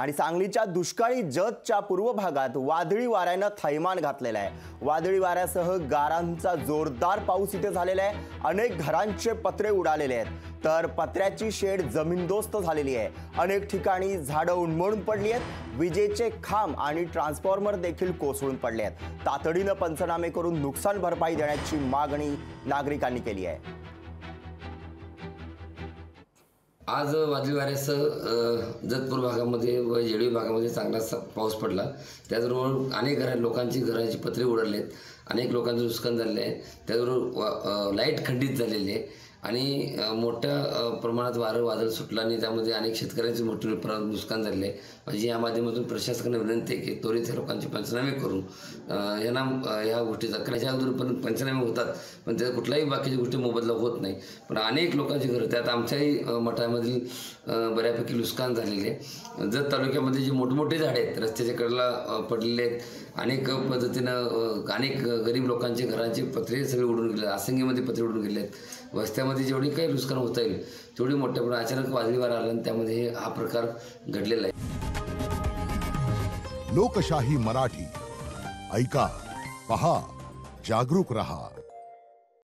आणि सांगलीच्या दुष्काळी जतच्या पूर्व भागात वादळी वाऱ्यानं थैमान घातलेलं आहे। वादळी वाऱ्यासह गारांचा जोरदार पाऊस इथे झालेला आहे। अनेक घरांचे पत्रे उडालेले आहेत, तर पत्र्याची शेड जमीनदोस्त झालेली आहे। अनेक ठिकाणी झाडं उन्मळून पडली आहेत। विजेचे खांब आणि ट्रान्सफॉर्मर देखील कोसळून पडले आहेत। तातडीनं पंचनामे करून नुकसान भरपाई देण्याची मागणी नागरिकांनी केली आहे। आज वादळी वाऱ्यासह जतपूर भागामध्ये व जेडवी भागामध्ये चांगला पाऊस पडला। त्याचबरोबर अनेक लोकांची पत्रे उडालेत, अनेक लोकांचं नुकसान झालेलं आहे। त्याचबरोबर लाईट खंडित झालेली आहे आणि मोठ्या प्रमाणात वादळ सुटलं आणि त्यामध्ये अनेक शेतकऱ्यांचे मोठे प्रमाणात नुकसान झाले आहे। माझी या माध्यमातून प्रशासनाने विनंती आहे की त्वरित लोकांचे पंचनामे करून ह्या गोष्टीचा करायच्या अगोदर पण पंचनामे होतात, पण त्याचा कुठल्याही बाकीच्या गोष्टी मोबदला होत नाही। पण अनेक लोकांची घरं, त्यात आमच्याही मठामधील बऱ्यापैकी नुकसान झालेले आहे। जत तालुक्यामध्ये जे मोठमोठे झाडे आहेत रस्त्याच्या कडेला पडलेले आहेत, अनेक पद्धतीनं अनेक गरीब लोकांचे घरांचे पत्रे सगळे उडून गेले, आसंगीमध्ये पत्रे उडून गेले आहेत। वस्त्यामध्ये जेवढी काही नुकसान होता येईल तेवढी मोठ्या प्रमाणात अचानक वादळी वारा आला आणि त्यामध्ये हा प्रकार घडलेला आहे। लोकशाही मराठी ऐका, पहा, जागरूक रहा।